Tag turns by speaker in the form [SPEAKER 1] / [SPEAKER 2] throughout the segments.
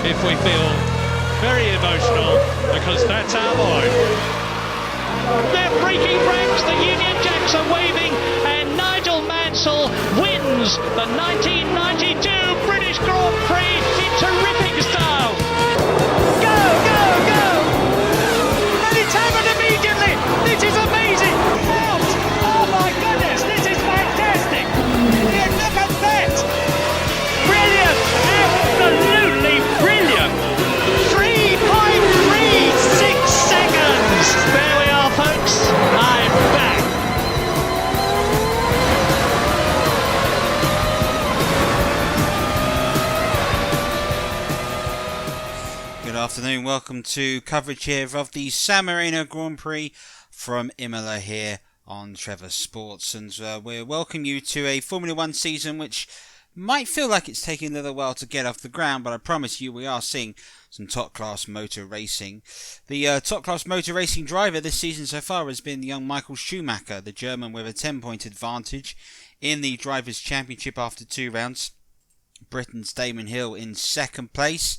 [SPEAKER 1] if we feel very emotional, because that's our boy. They're breaking ranks, the Union Jacks are waving, and Nigel Mansell wins the 1992 British Grand Prix in terrific style. Go, go, go! And it's happened immediately! This is amazing! Out! Oh my goodness, this is fantastic! Yeah, look at that! Brilliant! Absolutely brilliant! 3.36 seconds! There we are, folks. I'm back.
[SPEAKER 2] Good afternoon, welcome to coverage here of the San Marino Grand Prix from Imola here on Trevor Sports, and we welcome you to a Formula 1 season which might feel like it's taking a little while to get off the ground, but I promise you we are seeing some top-class motor racing. The top-class motor racing driver this season so far has been the young Michael Schumacher, the German, with a 10-point advantage in the Drivers' Championship after 2 rounds. Britain's Damon Hill in second place,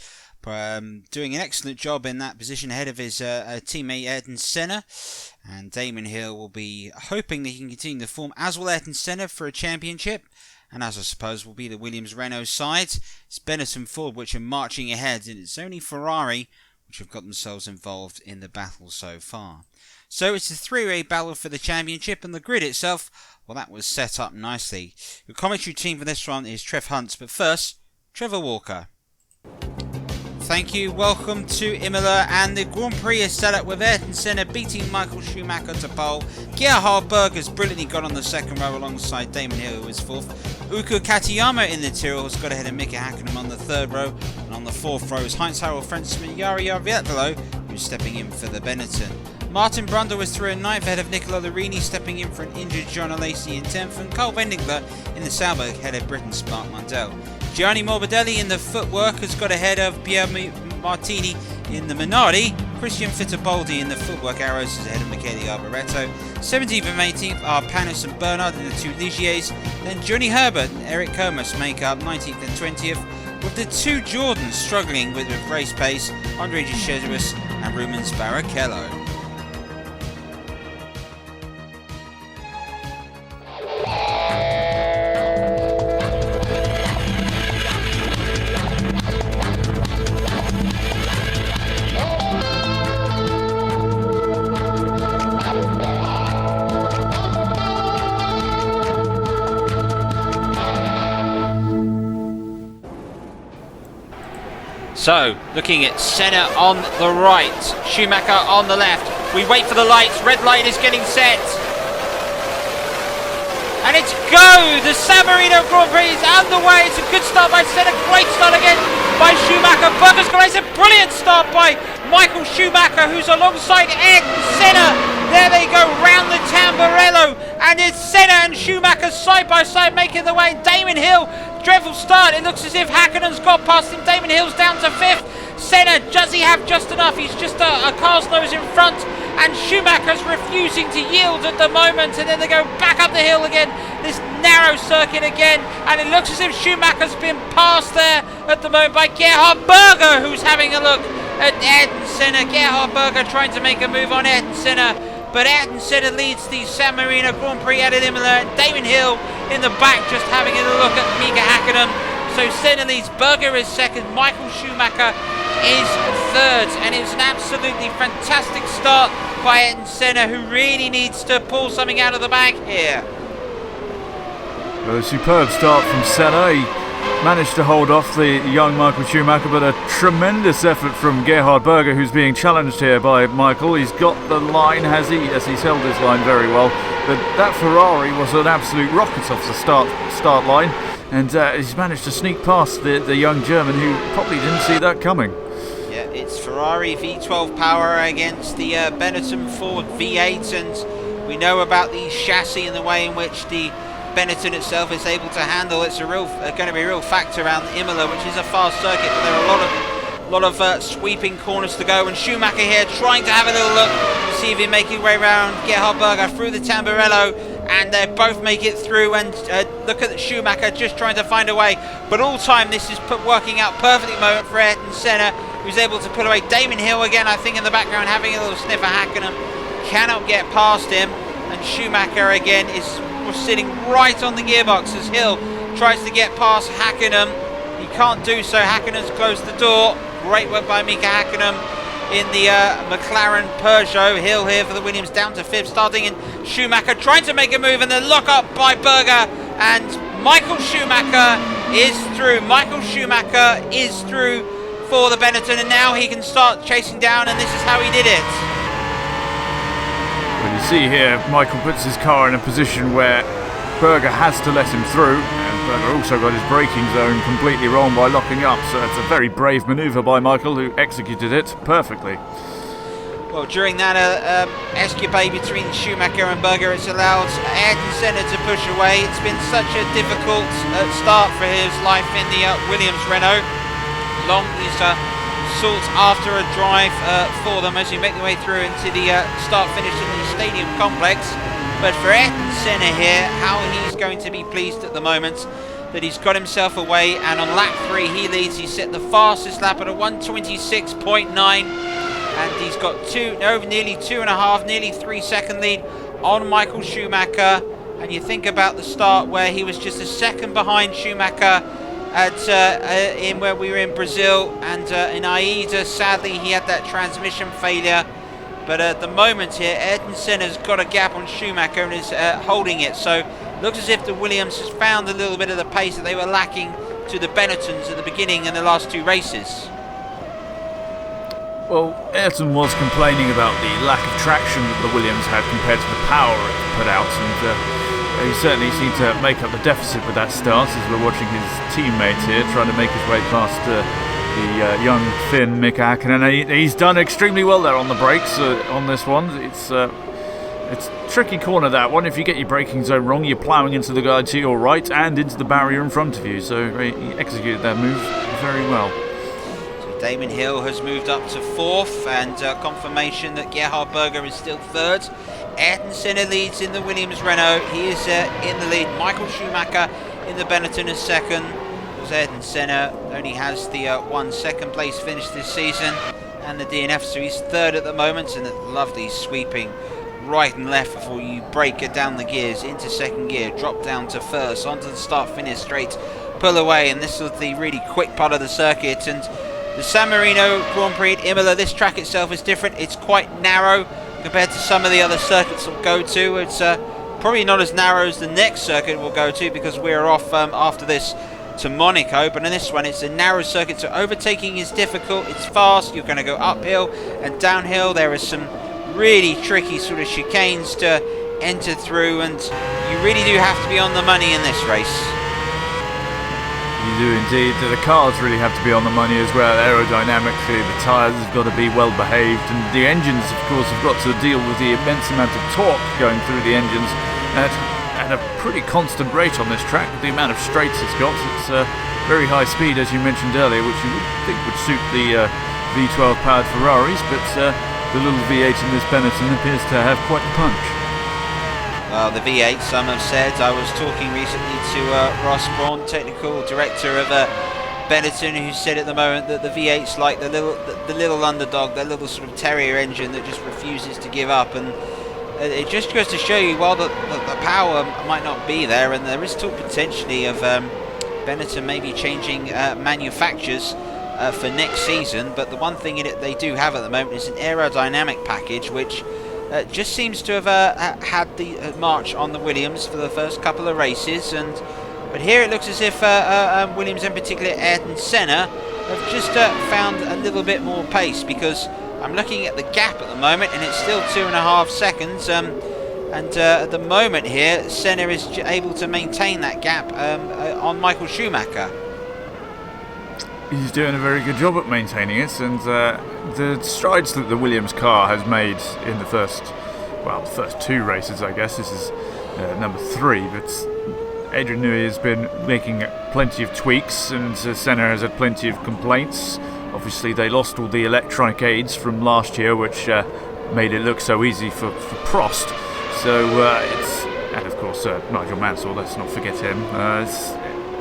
[SPEAKER 2] doing an excellent job in that position ahead of his teammate Ayrton Senna. And Damon Hill will be hoping that he can continue the form, as will Ayrton Senna, for a championship. And as I suppose will be the Williams-Renault side. It's Benetton Ford which are marching ahead, and it's only Ferrari which have got themselves involved in the battle so far. So it's a three-way battle for the championship, and the grid itself, well, that was set up nicely. The commentary team for this one is Trev Hunt, but first, Trevor Walker. Thank you, welcome to Imola, and the Grand Prix is set up with Ayrton Senna beating Michael Schumacher to pole. Gerhard Berger's brilliantly got on the second row alongside Damon Hill, who is fourth. Uko Katayama in the Tyrrell has got ahead of Mika Hakkinen on the third row, and on the fourth row is Heinz-Harald Frentzmann Jari Arvietlo, who's stepping in for the Benetton. Martin Brundle was through in ninth ahead of Nicola Larini, stepping in for an injured John Alesi in 10th, and Carl Wendingler in the Sauber ahead of Britain's Mark Mundell. Gianni Morbidelli in the footwork has got ahead of Pierre Martini in the Minardi. Christian Fittipaldi in the footwork arrows is ahead of Michele Alboreto. 17th and 18th are Panis and Bernard in the two Ligiers. Then Johnny Herbert and Eric Comas make up 19th and 20th, with the two Jordans struggling with race pace, Andre de Jesus and Rumens Barrichello. So, looking at Senna on the right, Schumacher on the left. We wait for the lights, red light is getting set. And it's go! The San Marino Grand Prix is underway. It's a good start by Senna, great start again by Schumacher. Berger's got a brilliant start by Michael Schumacher, who's alongside Ayrton Senna. There they go, round the Tamburello. And it's Senna and Schumacher side by side making the way. Damon Hill, dreadful start. It looks as if Hakkinen's got past him. Damon Hill's down to 5th. Senna, does he have just enough? He's just a car's nose in front. And Schumacher's refusing to yield at the moment. And then they go back up the hill again. This narrow circuit again. And it looks as if Schumacher's been passed there at the moment by Gerhard Berger, who's having a look at Ayrton Senna. Gerhard Berger trying to make a move on Ayrton Senna. But Ayrton Senna leads the San Marino Grand Prix out of Imola. Damon Hill in the back just having a look at Mika Hakkinen. So Senna leads, Berger is second, Michael Schumacher is third. And it was an absolutely fantastic start by Ayrton Senna, who really needs to pull something out of the bag here.
[SPEAKER 3] Well, a superb start from Senna. He managed to hold off the young Michael Schumacher, but a tremendous effort from Gerhard Berger, who's being challenged here by Michael. He's got the line, has he? Yes, he's held his line very well. But that Ferrari was an absolute rocket off the start line, and he's managed to sneak past the young German, who probably didn't see that coming.
[SPEAKER 2] Yeah, it's Ferrari V12 power against the Benetton Ford V8, and we know about the chassis and the way in which the Benetton itself is able to handle. It's going to be a real factor around Imola, which is a fast circuit, but there are a lot of sweeping corners to go, and Schumacher here trying to have a little look to see if he making way around Gerhard Berger through the Tamburello, and they both make it through. And look at Schumacher just trying to find a way, but all time this is working out perfectly moment for Ayrton Senna, who's able to pull away. Damon Hill again, I think, in the background having a little sniff of Hackenham, cannot get past him, and Schumacher again is sitting right on the gearbox as Hill tries to get past Hackenham. He can't do so. Hackenham's closed the door. Great work by Mika Hackenham in the McLaren Peugeot. Hill here for the Williams down to 5th, starting in Schumacher trying to make a move, and then lock up by Berger, and Michael Schumacher is through. Michael Schumacher is through for the Benetton, and now he can start chasing down, and this is how he did it.
[SPEAKER 3] Well, you see here, Michael puts his car in a position where Berger has to let him through, and Berger also got his braking zone completely wrong by locking up, so it's a very brave manoeuvre by Michael, who executed it perfectly.
[SPEAKER 2] Well, during that escapade between Schumacher and Berger, it's allowed Ayrton Senna to push away. It's been such a difficult start for his life in the Williams Renault. Long is sought after a drive for them as you make the way through into the start-finish in the stadium complex. But for Ayrton Senna here, how he's going to be pleased at the moment that he's got himself away, and on lap 3 he leads. He set the fastest lap at a 1:26.9, and he's got nearly 2.5, nearly 3 second lead on Michael Schumacher. And you think about the start where he was just a second behind Schumacher in where we were in Brazil, and in Aida sadly he had that transmission failure. But at the moment here, Ayrton Senna's got a gap on Schumacher and is holding it. So looks as if the Williams has found a little bit of the pace that they were lacking to the Benettons at the beginning in the last 2 races.
[SPEAKER 3] Well, Ayrton was complaining about the lack of traction that the Williams had compared to the power it put out, and he certainly seemed to make up the deficit with that start, as we're watching his teammate here trying to make his way past the young Finn Mika Hakkinen. He's done extremely well there on the brakes on this one. It's a tricky corner, that one. If you get your braking zone wrong, you're ploughing into the guy to your right and into the barrier in front of you. So he executed that move very well.
[SPEAKER 2] So Damon Hill has moved up to 4th, and confirmation that Gerhard Berger is still 3rd. Ayrton Senna leads in the Williams Renault. He is in the lead. Michael Schumacher in the Benetton is 2nd. Ayrton Senna only has the 1 second place finish this season, and the DNF, so he's 3rd at the moment. And a lovely sweeping right and left before you break it down the gears into 2nd gear, drop down to 1st, onto the start finish straight, pull away. And this was the really quick part of the circuit. And the San Marino Grand Prix at Imola, this track itself is different. It's quite narrow compared to some of the other circuits we'll go to. It's probably not as narrow as the next circuit we'll go to, because we're off after this to Monaco. But in this one, it's a narrow circuit, so overtaking is difficult. It's fast. You're going to go uphill and downhill. There are some really tricky sort of chicanes to enter through, and you really do have to be on the money in this race.
[SPEAKER 3] You do indeed. The cars really have to be on the money as well. Aerodynamically, the tyres have got to be well behaved, and the engines, of course, have got to deal with the immense amount of torque going through the engines at a pretty constant rate on this track. The amount of straights it's got, it's very high speed, as you mentioned earlier, which you would think would suit the V12 powered Ferraris, but the little V8 in this Benetton appears to have quite the punch.
[SPEAKER 2] Well, the V8, some have said. I was talking recently to Ross Braun, technical director of Benetton, who said at the moment that the V8's like the little underdog, the little sort of terrier engine that just refuses to give up. And it just goes to show you, while the power might not be there, and there is talk potentially of Benetton maybe changing manufacturers for next season, but the one thing in it they do have at the moment is an aerodynamic package, which just seems to have had the march on the Williams for the first couple of races. But here it looks as if Williams, in particular Ayrton Senna, have just found a little bit more pace, because I'm looking at the gap at the moment and it's still 2.5 seconds. And at the moment here, Senna is able to maintain that gap on Michael Schumacher.
[SPEAKER 3] He's doing a very good job at maintaining it, and the strides that the Williams car has made in the first 2 races, I guess. This is number 3, but Adrian Newey has been making plenty of tweaks, and Senna has had plenty of complaints. Obviously, they lost all the electronic aids from last year, which made it look so easy for Prost. So and of course Nigel Mansell, let's not forget him.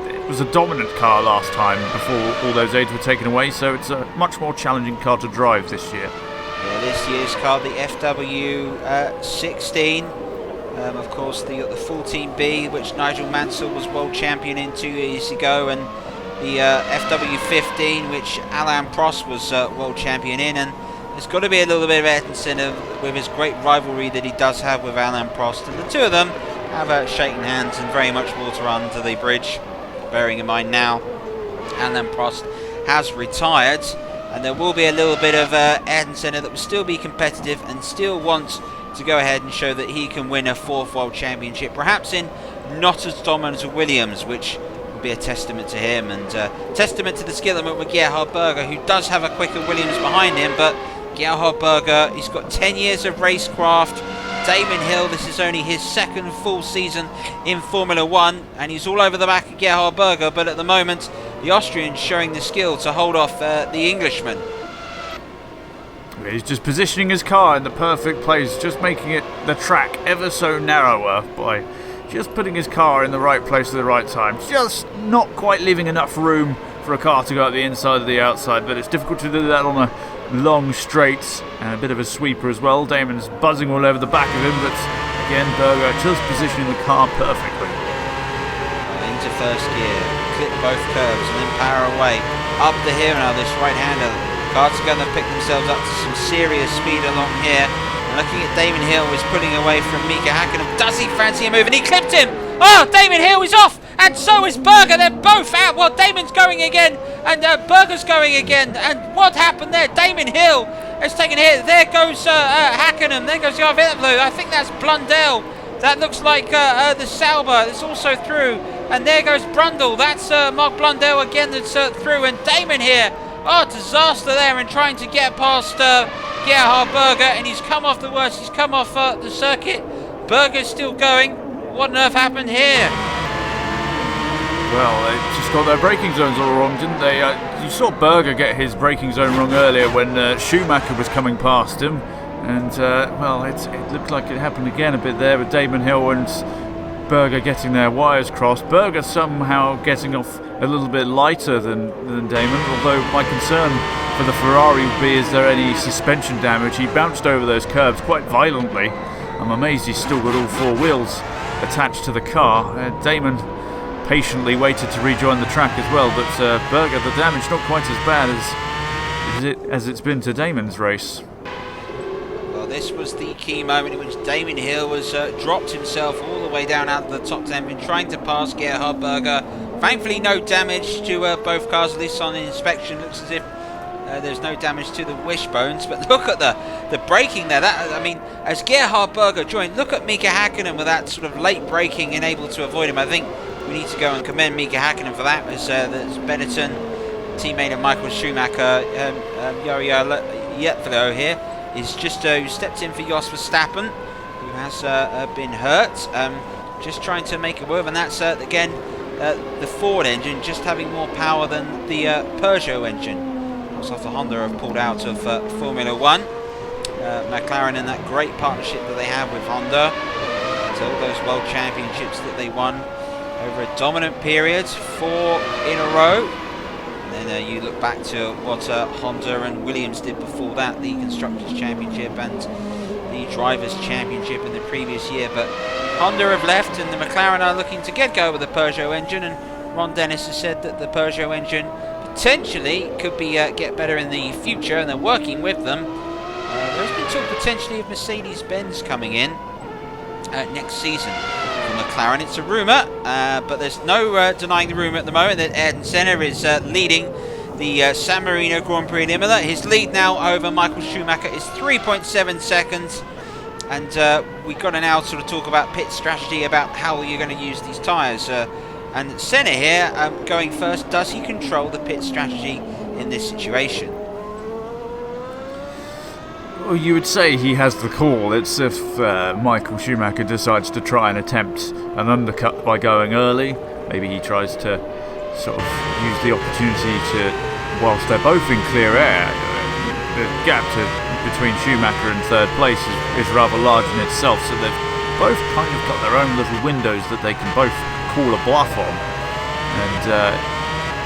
[SPEAKER 3] It was a dominant car last time before all those aids were taken away, so it's a much more challenging car to drive this year.
[SPEAKER 2] Yeah, this year's car, the FW16. Of course, the 14B, which Nigel Mansell was world champion in 2 years ago, and the FW15, which Alain Prost was world champion in. And there's got to be a little bit of Ayrton Senna with his great rivalry that he does have with Alain Prost, and the two of them have shaken hands and very much water under the bridge. Bearing in mind now, Alain Prost has retired, and there will be a little bit of Ayrton Senna that will still be competitive and still want to go ahead and show that he can win a 4th world championship, perhaps in not as dominant as Williams, which would be a testament to him, and testament to the skill of Gerhard Berger, who does have a quicker Williams behind him. But Gerhard Berger, he's got 10 years of racecraft. Damon Hill, this is only his 2nd full season in Formula 1, and he's all over the back of Gerhard Berger, but at the moment the Austrian's showing the skill to hold off the Englishman.
[SPEAKER 3] He's just positioning his car in the perfect place, just making it the track ever so narrower by just putting his car in the right place at the right time. Just not quite leaving enough room for a car to go out the inside or the outside, but it's difficult to do that on a long straight and a bit of a sweeper as well. Damon's buzzing all over the back of him, but again, Berger just positioning the car perfectly.
[SPEAKER 2] Into first gear, clip both curves and then power away. Up the hill now, this right-hander. Cars are going to pick themselves up to some serious speed along here. And looking at Damon Hill, is pulling away from Mika Hakkinen. Does he fancy a move? And he clipped him! Oh, Damon Hill is off! And so is Berger. They're both out. Well, Damon's going again, and Berger's going again. And what happened there? Damon Hill has taken a hit. There goes Hakkinen. There goes Geoff. I think that's Blundell. That looks like the Sauber. It's also through. And there goes Brundle. That's Mark Blundell again that's through. And Damon here. Oh, disaster there in trying to get past Gerhard Berger. And he's come off the worst. He's come off the circuit. Berger's still going. What on earth happened here?
[SPEAKER 3] Well, they just got their braking zones all wrong, didn't they? You saw Berger get his braking zone wrong earlier when Schumacher was coming past him. And, well, it looked like it happened again a bit there with Damon Hill and Berger getting their wires crossed. Berger somehow getting off a little bit lighter than Damon, although my concern for the Ferrari would be, is there any suspension damage? He bounced over those curbs quite violently. I'm amazed he's still got all 4 wheels attached to the car. Damon patiently waited to rejoin the track as well, but Berger, the damage not quite as bad as it's been to Damon's race.
[SPEAKER 2] Well, this was the key moment in which Damon Hill was dropped himself all the way down out of the top 10, been trying to pass Gerhard Berger. Thankfully no damage to both cars, at least on inspection. Looks as if there's no damage to the wishbones, but look at the braking there. As Gerhard Berger joined, look at Mika Hakkinen with that sort of late braking and able to avoid him. I think we need to go and commend Mika Hakkinen for that, as Benetton, teammate of Michael Schumacher, Yetfilo here, is just who stepped in for Jos Verstappen, who has been hurt, just trying to make a move, and that's again the Ford engine just having more power than the Peugeot engine. Off the Honda have pulled out of Formula 1. McLaren and that great partnership that they have with Honda. So all those world championships that they won over a dominant period, 4 in a row. And then you look back to what Honda and Williams did before that, the Constructors' Championship and the Drivers' Championship in the previous year. But Honda have left, and the McLaren are looking to get go with the Peugeot engine, and Ron Dennis has said that the Peugeot engine potentially could be get better in the future, and they're working with them. There's been talk potentially of Mercedes-Benz coming in next season for McLaren. It's a rumour, but there's no denying the rumour at the moment that Ayrton Senna is leading the San Marino Grand Prix in Imola. His lead now over Michael Schumacher is 3.7 seconds. And we've got to now sort of talk about pit strategy, about how you're going to use these tyres. And Senna here going first. Does he control the pit strategy in this situation?
[SPEAKER 3] Well, you would say he has the call. It's if Michael Schumacher decides to try and attempt an undercut by going early. Maybe he tries to sort of use the opportunity to, whilst they're both in clear air, the gap between Schumacher and third place is rather large in itself, so they've both kind of got their own little windows that they can both call a bluff on. And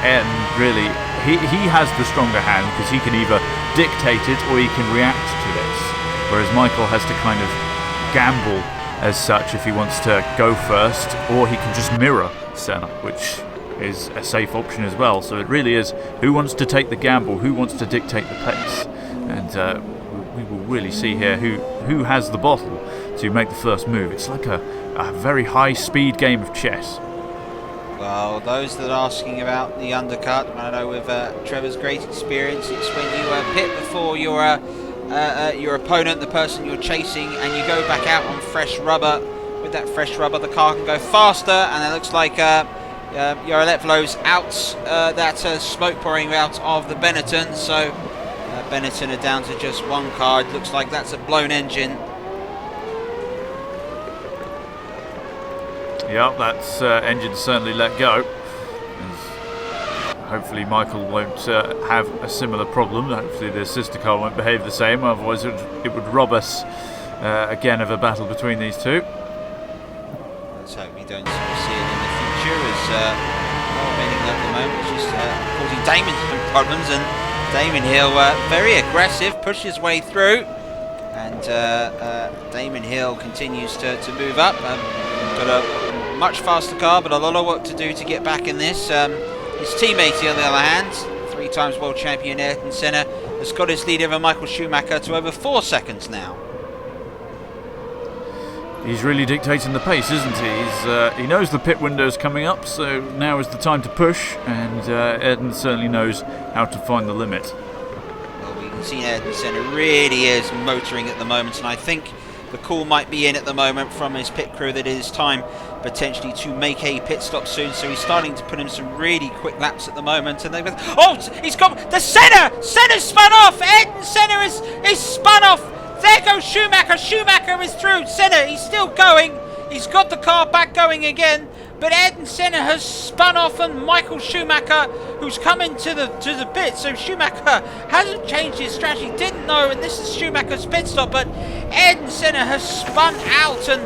[SPEAKER 3] Ayrton really, he has the stronger hand because he can either dictate it or he can react to it. Whereas Michael has to kind of gamble as such if he wants to go first, or he can just mirror Senna, which is a safe option as well. So it really is who wants to take the gamble, who wants to dictate the pace. And we will really see here who has the bottle to make the first move. It's like a very high-speed game of chess.
[SPEAKER 2] Well, those that are asking about the undercut, I know with Trevor's great experience, it's when you pit before your opponent, the person you're chasing, and you go back out on fresh rubber. With that fresh rubber, the car can go faster, and it looks like Yarlevlo's out, that smoke pouring out of the Benetton, so Benetton are down to just one car. It looks like that's a blown engine.
[SPEAKER 3] Yeah, that's engine certainly let go. Hopefully Michael won't have a similar problem. Hopefully the sister car won't behave the same, otherwise it would rob us again of a battle between these two.
[SPEAKER 2] Let's hope we don't see it in the future, as Benning at the moment is just causing Damon some problems, and Damon Hill very aggressive, pushed his way through, and Damon Hill continues to move up. Got a much faster car, but a lot of work to do to get back in this. His teammate, on the other hand, 3 times world champion Ayrton Senna, has got his lead over Michael Schumacher to over 4 seconds now.
[SPEAKER 3] He's really dictating the pace, isn't he? He knows the pit window's coming up, so now is the time to push, and Ayrton certainly knows how to find the limit.
[SPEAKER 2] Well, we can see Ayrton Senna really is motoring at the moment, and I think the call might be in at the moment from his pit crew that it is time potentially to make a pit stop soon, so he's starting to put in some really quick laps at the moment, and they've he's got the Senna's spun off. Ayrton Senna is spun off. There goes Schumacher is through. Senna, he's still going, he's got the car back going again, but Ayrton Senna has spun off on Michael Schumacher, who's come into the pit. So Schumacher hasn't changed his strategy, didn't know, and this is Schumacher's pit stop, but Ayrton Senna has spun out, and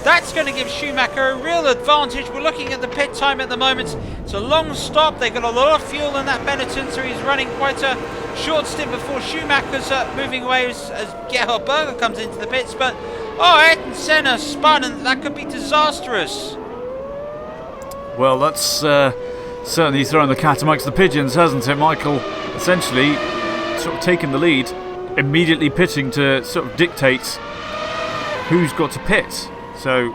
[SPEAKER 2] that's going to give Schumacher a real advantage. We're looking at the pit time at the moment. It's a long stop. They've got a lot of fuel in that Benetton, so he's running quite a short stint before Schumacher's moving away as Geoff comes into the pits. But, Ayrton Senna spun, and that could be disastrous.
[SPEAKER 3] Well, that's certainly thrown the cat amongst the pigeons, hasn't it? Michael essentially sort of taking the lead, immediately pitting to sort of dictate who's got to pit. So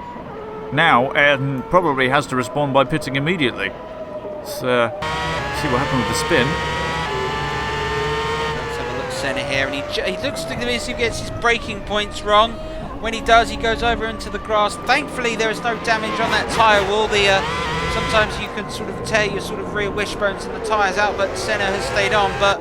[SPEAKER 3] now Ayrton probably has to respond by pitting immediately. Let's see what happened with the spin.
[SPEAKER 2] Let's have a look at Senna here, and he looks to he gets his braking points wrong. When he does, he goes over into the grass. Thankfully, there is no damage on that tyre wall. Sometimes you can sort of tear your sort of rear wishbones and the tyres out, but Senna has stayed on. But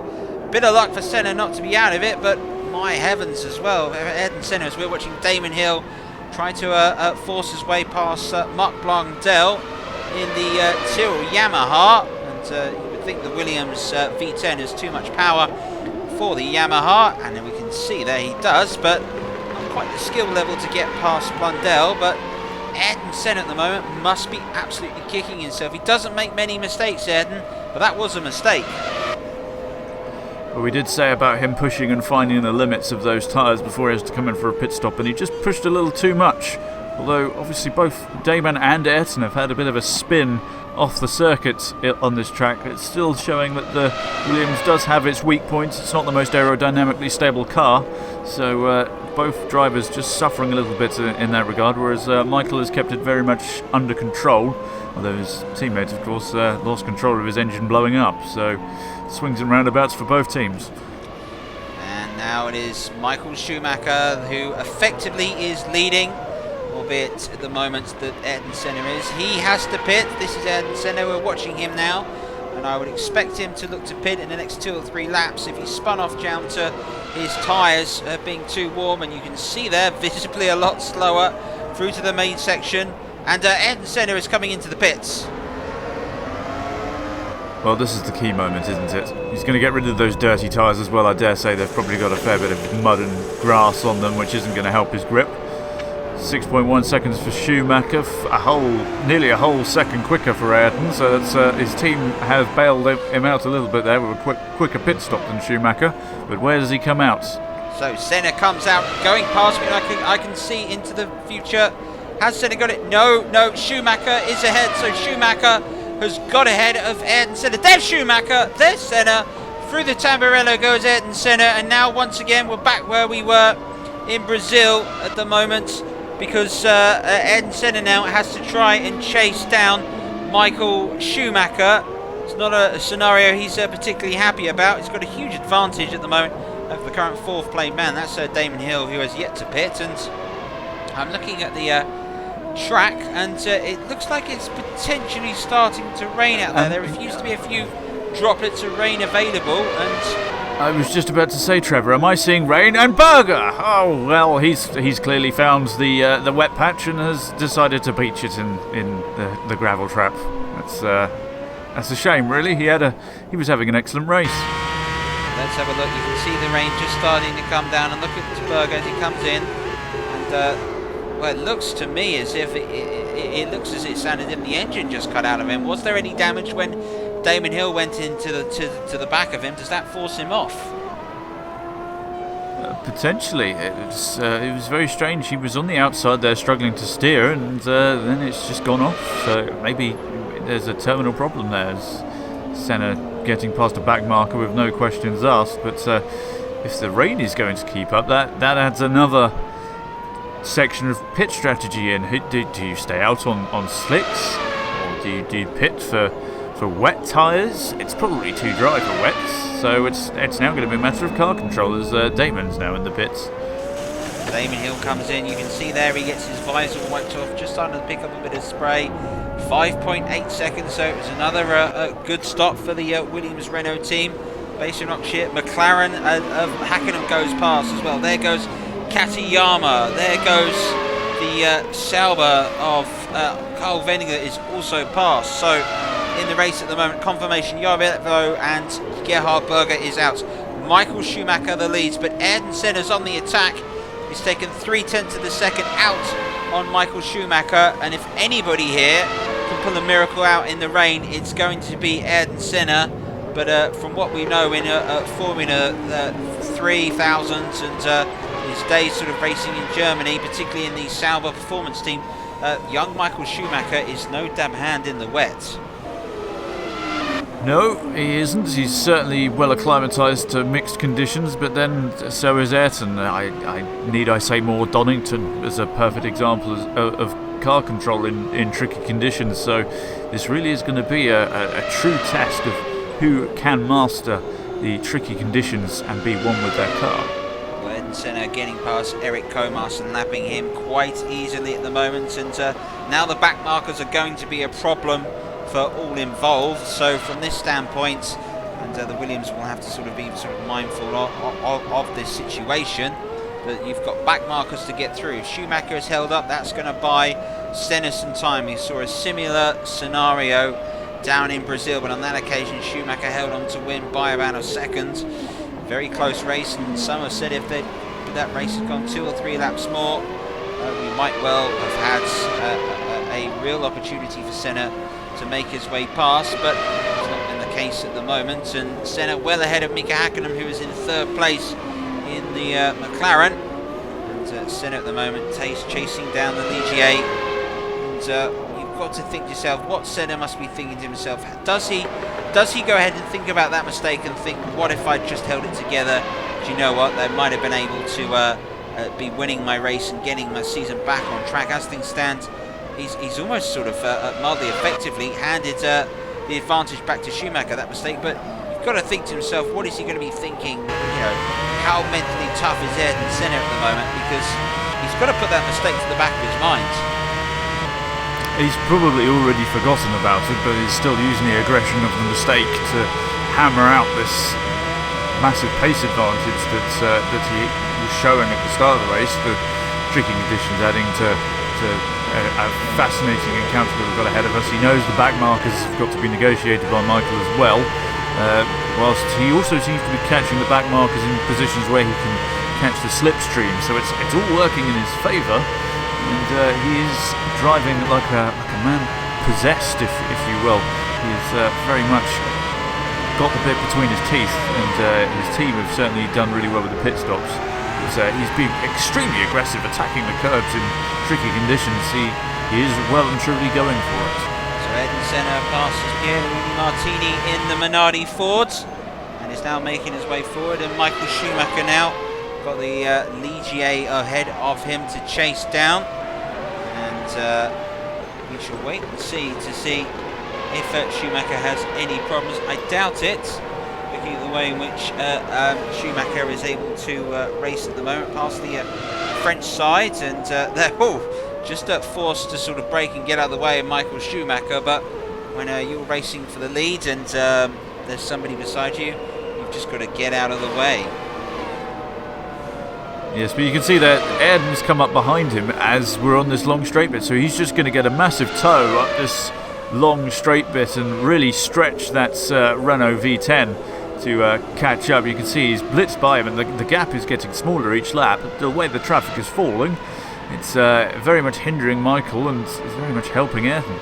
[SPEAKER 2] bit of luck for Senna not to be out of it, but my heavens as well. Ayrton Senna, as we're watching Damon Hill try to force his way past Marc Blondel in the Tyrrell Yamaha, and you would think the Williams V10 has too much power for the Yamaha, and then we can see there he does, but not quite the skill level to get past Blondel. But Ayrton Senna at the moment must be absolutely kicking himself. He doesn't make many mistakes, Ayrton, but that was a mistake.
[SPEAKER 3] Well, we did say about him pushing and finding the limits of those tyres before he has to come in for a pit stop, and he just pushed a little too much. Although obviously both Damon and Ayrton have had a bit of a spin off the circuit on this track, it's still showing that the Williams does have its weak points. It's not the most aerodynamically stable car, so both drivers just suffering a little bit in that regard, whereas Michael has kept it very much under control, although his teammate of course lost control of his engine blowing up. So swings and roundabouts for both teams.
[SPEAKER 2] And now it is Michael Schumacher who effectively is leading, albeit at the moment that Ayrton Senna is. He has to pit. This is Ayrton Senna. We're watching him now, and I would expect him to look to pit in the next 2 or 3 laps if he spun off down to his tyres being too warm, and you can see there visibly a lot slower through to the main section, and Ayrton Senna is coming into the pits.
[SPEAKER 3] Well, this is the key moment, isn't it? He's going to get rid of those dirty tyres as well. I dare say they've probably got a fair bit of mud and grass on them, which isn't going to help his grip. 6.1 seconds for Schumacher, nearly a whole second quicker for Ayrton. So that's, his team have bailed him out a little bit there with a quicker pit stop than Schumacher. But where does he come out?
[SPEAKER 2] So Senna comes out, going past me, and I can see into the future. Has Senna got it? No, Schumacher is ahead. So Schumacher has got ahead of Ayrton Senna. There's Schumacher, there's Senna. Through the Tamburello goes Ayrton Senna, and now once again we're back where we were in Brazil at the moment, because Ayrton Senna now has to try and chase down Michael Schumacher. It's not a scenario he's particularly happy about. He's got a huge advantage at the moment over the current fourth place man. That's Damon Hill, who has yet to pit. And I'm looking at the track, and it looks like it's potentially starting to rain out there. There refuse to be a few droplets of rain available, and
[SPEAKER 3] I was just about to say, Trevor, am I seeing rain? And Berger! Oh, well, he's clearly found the wet patch and has decided to beach it in the gravel trap. That's a shame, really. He was having an excellent race.
[SPEAKER 2] Let's have a look. You can see the rain just starting to come down, and look at Berger as he comes in. And well, it looks to me as if it looks as it sounded as if the engine just cut out of him. Was there any damage when Damon Hill went into the back of him? Does that force him off?
[SPEAKER 3] Potentially. It was very strange. He was on the outside there struggling to steer, and then it's just gone off. So maybe there's a terminal problem there. As Senna getting past a back marker with no questions asked. But if the rain is going to keep up, that adds another section of pit strategy in. Do you stay out on slicks, or do you pit for wet tyres? It's probably too dry for wets, so it's now going to be a matter of car control, as Damon's now in the pits.
[SPEAKER 2] Damon Hill comes in. You can see there he gets his visor wiped off, just starting to pick up a bit of spray. 5.8 seconds, so it was another good stop for the Williams Renault team. Based on shit, McLaren of Hackenham goes past as well. There goes Katayama. There goes the Sauber of Carl Vendinger is also past. So in the race at the moment, confirmation Yarvo and Gerhard Berger is out. Michael Schumacher the leads, but Ayrton Senna's on the attack. He's taken 3/10 of a second out on Michael Schumacher, and if anybody here can pull a miracle out in the rain, it's going to be Ayrton Senna. But from what we know in Formula 3000 and his days sort of racing in Germany, particularly in the Sauber Performance team, young Michael Schumacher is no damn hand in the wet.
[SPEAKER 3] No, he isn't. He's certainly well acclimatised to mixed conditions, but then so is Ayrton. Need I say more? Donington is a perfect example of car control in tricky conditions. So this really is going to be a true test of who can master the tricky conditions and be one with their car.
[SPEAKER 2] Ayrton Senna getting past Eric Comas and lapping him quite easily at the moment, and now the back markers are going to be a problem for all involved. So from this standpoint, and the Williams will have to be mindful of this situation, but you've got back markers to get through. If Schumacher is held up, that's going to buy Senna some time. We saw a similar scenario down in Brazil, but on that occasion Schumacher held on to win by about a second. Very close race, and some have said if that race had gone 2 or 3 laps more, we might well have had a real opportunity for Senna to make his way past, but it's not been the case at the moment. And Senna well ahead of Mika Hakkinen, who is in 3rd place in the McLaren, and Senna at the moment chasing down the Ligier. And you've got to think to yourself, what Senna must be thinking to himself. Does he go ahead and think about that mistake and think, what if I just held it together? Do you know what, they might have been able to be winning my race and getting my season back on track. As things stand, he's almost mildly effectively handed the advantage back to Schumacher, that mistake. But you've got to think to himself, what is he going to be thinking? How mentally tough is Ayrton Senna at the moment? Because he's got to put that mistake to the back of his mind.
[SPEAKER 3] He's probably already forgotten about it, but he's still using the aggression of the mistake to hammer out this massive pace advantage that he was showing at the start of the race. The tricky conditions adding to a fascinating encounter that we've got ahead of us. He knows the back markers have got to be negotiated by Michael as well, whilst he also seems to be catching the back markers in positions where he can catch the slipstream. So it's all working in his favour. and he is driving like a man possessed, if you will. He's very much got the bit between his teeth, and his team have certainly done really well with the pit stops. He's been extremely aggressive, attacking the curbs in tricky conditions. He is well and truly going for it.
[SPEAKER 2] So Ayrton Senna passes Pierre Martini in the Minardi Ford and is now making his way forward, and Michael Schumacher now got the Ligier ahead of him to chase down, and we shall wait and see if Schumacher has any problems. I doubt it, looking at the way in which Schumacher is able to race at the moment past the French side, and they're just forced to sort of brake and get out of the way of Michael Schumacher. But when you're racing for the lead and there's somebody beside you, you've just got to get out of the way.
[SPEAKER 3] Yes, but you can see that Ayrton's come up behind him as we're on this long straight bit, so he's just going to get a massive tow up this long straight bit and really stretch that Renault V10 to catch up. You can see he's blitzed by him, and the gap is getting smaller each lap. The way the traffic is falling, it's very much hindering Michael and is very much helping Ayrton.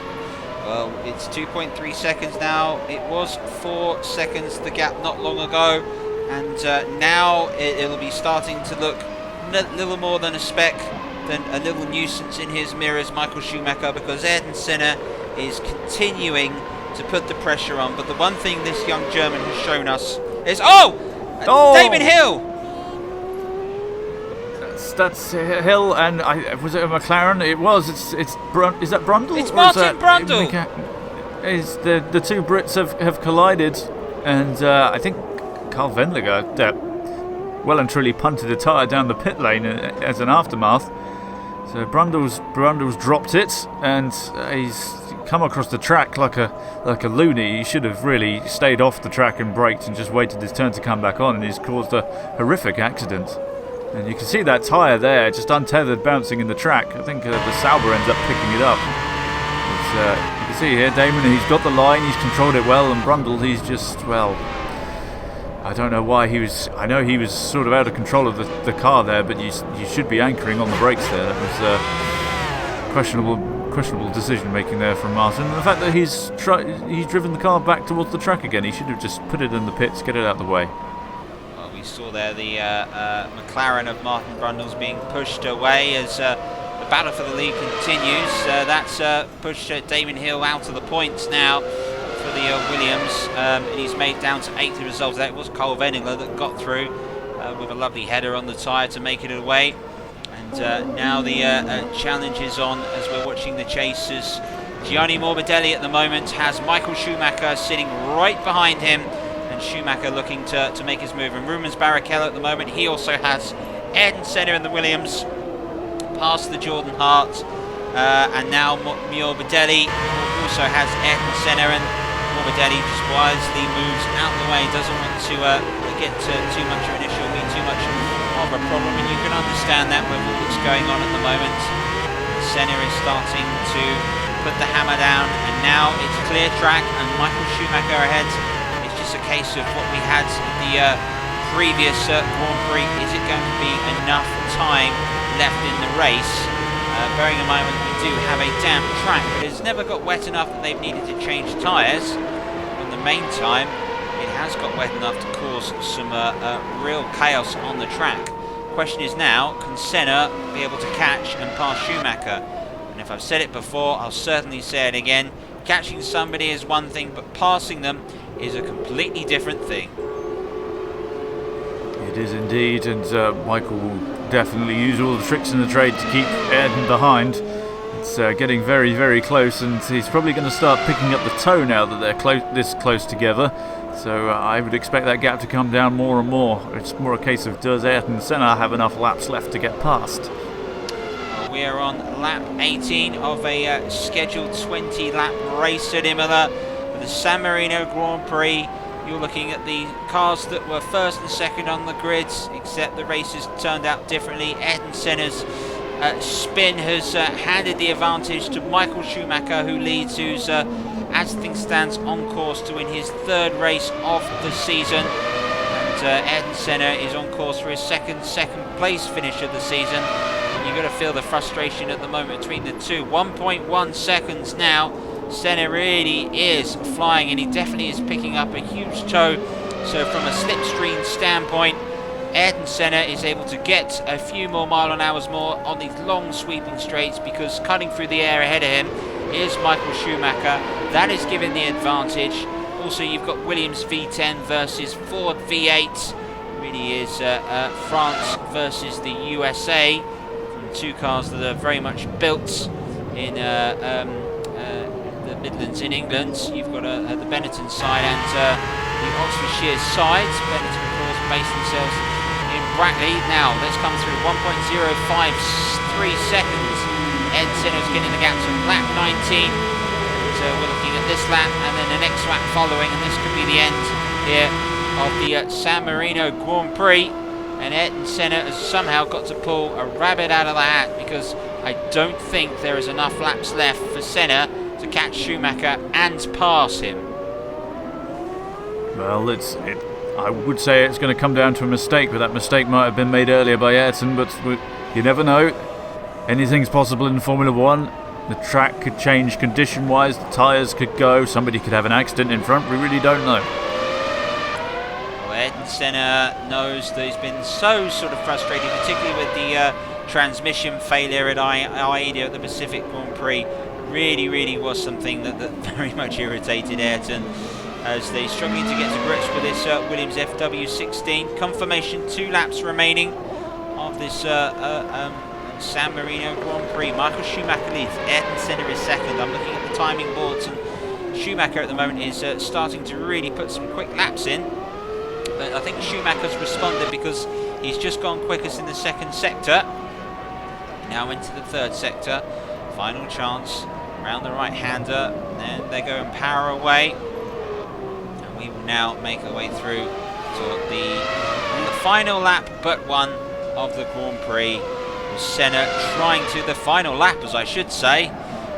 [SPEAKER 2] Well, it's 2.3 seconds now. It was 4 seconds, the gap not long ago, and now it'll be starting to look a little more than a speck, than a little nuisance in his mirrors, Michael Schumacher, because Ayrton Senna is continuing to put the pressure on. But the one thing this young German has shown us is Damon Hill.
[SPEAKER 3] That's Hill, and was it a McLaren? It was. Is that Brundle?
[SPEAKER 2] It's Martin Brundle.
[SPEAKER 3] The two Brits have collided, and I think Carl Wendlinger well and truly punted a tyre down the pit lane as an aftermath. So Brundle's dropped it, and he's come across the track like a loony. He should have really stayed off the track and braked and just waited his turn to come back on, and he's caused a horrific accident. And you can see that tyre there, just untethered, bouncing in the track. I think the Sauber ends up picking it up. You can see here, Damon, he's got the line, he's controlled it well, and Brundle, he's just, well, I don't know why he was. I know he was sort of out of control of the car there, but you should be anchoring on the brakes there. That was questionable decision making there from Martin. And the fact that he's driven the car back towards the track again, he should have just put it in the pits, get it out of the way.
[SPEAKER 2] Well, we saw there the McLaren of Martin Brundle's being pushed away as the battle for the lead continues. That's pushed Damon Hill out of the points now for the Williams, and he's made down to 8th result. That was Carl Wendlinger that got through with a lovely header on the tyre to make it away. And now the challenge is on as we're watching the chasers. Gianni Morbidelli at the moment has Michael Schumacher sitting right behind him, and Schumacher looking to make his move. And Rumens Barrichello at the moment, he also has Ayrton Senna in the Williams past the Jordan Hart, and now Morbidelli also has Ayrton Senna, and Morbidelli just wisely moves out the way, doesn't want to get too much of an issue, be too much of a problem, and you can understand that with what's going on at the moment. Senna is starting to put the hammer down, and now it's clear track and Michael Schumacher ahead. It's just a case of what we had at the previous Grand Prix. Is it going to be enough time left in the race? Bearing in mind we do have a damp track, but it's never got wet enough that they've needed to change tyres. In the meantime, it has got wet enough to cause some real chaos on the track. Question is now, can Senna be able to catch and pass Schumacher? And if I've said it before, I'll certainly say it again. Catching somebody is one thing, but passing them is a completely different thing.
[SPEAKER 3] It is indeed, and Michael will definitely use all the tricks in the trade to keep Ayrton behind. It's getting very, very close, and he's probably going to start picking up the toe now that they're this close together. So I would expect that gap to come down more and more. It's more a case of, does Ayrton Senna have enough laps left to get past?
[SPEAKER 2] Well, we are on lap 18 of a scheduled 20-lap race at Imola for the San Marino Grand Prix. You're looking at the cars that were first and second on the grids, except the races turned out differently. Ayrton Senna's spin has handed the advantage to Michael Schumacher, who leads, who's, as things stands, on course to win his 3rd race of the season. And Ayrton Senna is on course for his second place finish of the season. And you've got to feel the frustration at the moment between the two. 1.1 seconds now. Senna really is flying, and he definitely is picking up a huge toe. So from a slipstream standpoint, Ayrton Senna is able to get a few more mile-an-hours more on these long sweeping straights, because cutting through the air ahead of him is Michael Schumacher. That is giving the advantage. Also, you've got Williams V10 versus Ford V8. Really is France versus the USA, from two cars that are very much built in the Midlands in England. You've got the Benetton side and the Oxfordshire side. Benetton, of course, based themselves in Brackley. Now, let's come through 1.053 seconds. Ayrton Senna's getting the gap to lap 19. So we're looking at this lap and then the next lap following, and this could be the end here of the San Marino Grand Prix. And Ayrton Senna has somehow got to pull a rabbit out of the hat, because I don't think there is enough laps left for Senna to catch Schumacher and pass him.
[SPEAKER 3] Well, I would say it's going to come down to a mistake, but that mistake might have been made earlier by Ayrton, but you never know. Anything's possible in Formula 1. The track could change condition-wise, the tyres could go, somebody could have an accident in front, we really don't know.
[SPEAKER 2] Well, Ayrton Senna knows that he's been so sort of frustrated, particularly with the transmission failure at Aida at the Pacific Grand Prix. Really was something that very much irritated Ayrton, as they're struggling to get to grips with this Williams FW16. Confirmation, 2 laps remaining of this San Marino Grand Prix. Michael Schumacher leads, Ayrton Senna is second. I'm looking at the timing boards, and Schumacher at the moment is starting to really put some quick laps in. But I think Schumacher's responded, because he's just gone quickest in the second sector. Now into the third sector. Final chance around the right-hander. And they go and power away. And we will now make our way through to the final lap, but one of the Grand Prix. Senna trying to the final lap, as I should say,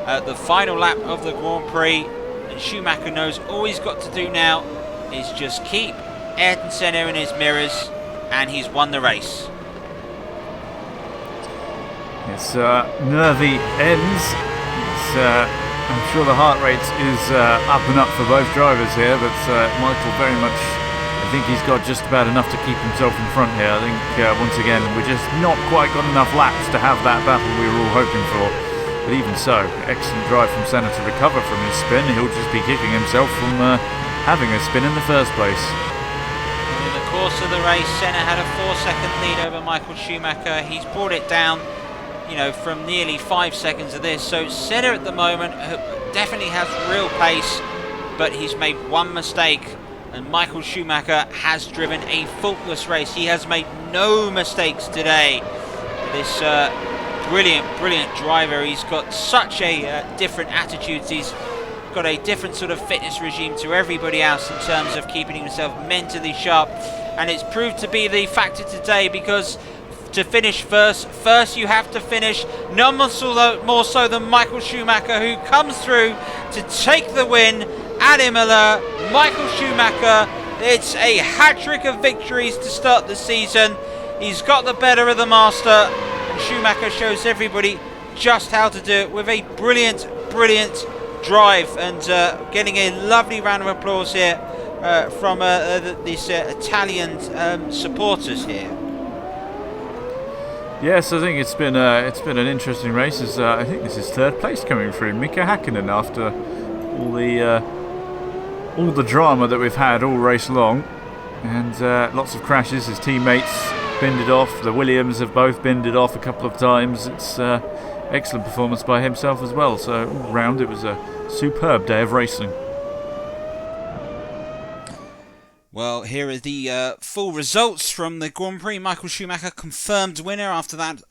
[SPEAKER 2] the final lap of the Grand Prix, and Schumacher knows all he's got to do now is just keep Ayrton Senna in his mirrors, and he's won the race.
[SPEAKER 3] It's nervy ends. I'm sure the heart rate is up and up for both drivers here, but Michael very much, I think he's got just about enough to keep himself in front here. I think once again we're just not quite got enough laps to have that battle we were all hoping for. But even so, excellent drive from Senna to recover from his spin. He'll just be kicking himself from having a spin in the first place.
[SPEAKER 2] In the course of the race, Senna had a 4-second lead over Michael Schumacher. He's brought it down, from nearly 5 seconds of this. So Senna at the moment definitely has real pace, but he's made one mistake. And Michael Schumacher has driven a faultless race. He has made no mistakes today. This brilliant driver. He's got such a different attitude. He's got a different sort of fitness regime to everybody else in terms of keeping himself mentally sharp. And it's proved to be the factor today, because to finish first you have to finish no more so than Michael Schumacher, who comes through to take the win at Imola. Michael Schumacher, it's a hat-trick of victories to start the season. He's got the better of the master, and Schumacher shows everybody just how to do it with a brilliant drive, and getting a lovely round of applause here from these Italian supporters here.
[SPEAKER 3] Yes, I think it's been an interesting race. I think this is third place coming through. Mika Häkkinen, after all the drama that we've had all race long, and lots of crashes. His teammates binned it off. The Williams have both binned it off a couple of times. It's excellent performance by himself as well. So all round, it was a superb day of racing.
[SPEAKER 2] Well, here are the full results from the Grand Prix. Michael Schumacher confirmed winner after that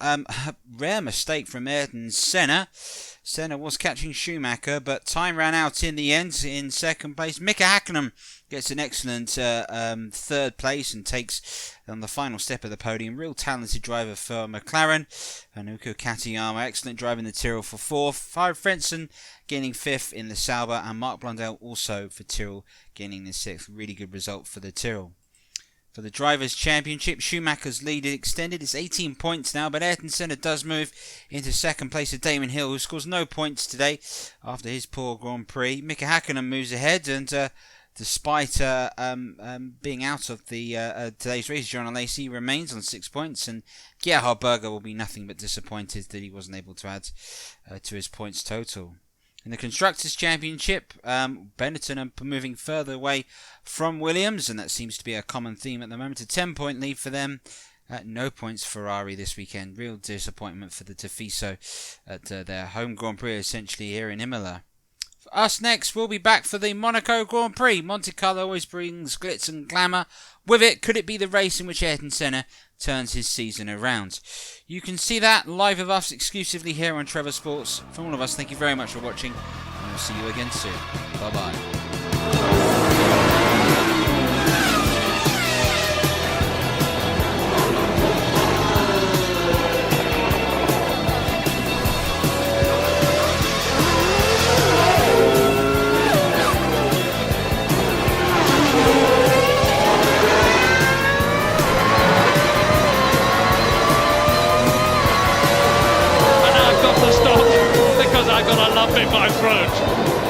[SPEAKER 2] rare mistake from Ayrton Senna. Senna was catching Schumacher, but time ran out in the end. In second place, Mika Häkkinen gets an excellent third place and takes on the final step of the podium. Real talented driver for McLaren. Hanuko Katayama, excellent driver in the Tyrrell for fourth. Fyre Frentzen gaining fifth in the Sauber, and Mark Blundell also for Tyrrell gaining the sixth. Really good result for the Tyrrell. For the Drivers' Championship, Schumacher's lead extended. It's 18 points now, but Ayrton Senna does move into second place with Damon Hill, who scores no points today after his poor Grand Prix. Mika Hakkinen moves ahead, and despite being out of the today's race, John Lacey remains on 6 points, and Gerhard Berger will be nothing but disappointed that he wasn't able to add to his points total. In the Constructors' Championship, Benetton are moving further away from Williams, and that seems to be a common theme at the moment. A 10-point lead for them. No points Ferrari this weekend. Real disappointment for the Tafiso at their home Grand Prix, essentially here in Imola. For us next, we'll be back for the Monaco Grand Prix. Monte Carlo always brings glitz and glamour. With it, could it be the race in which Ayrton Senna turns his season around? You can see that live with us exclusively here on Trevor Sports. From all of us, thank you very much for watching, and we'll see you again soon. Bye-bye.
[SPEAKER 1] I've got to stop because I've got a lump in my throat.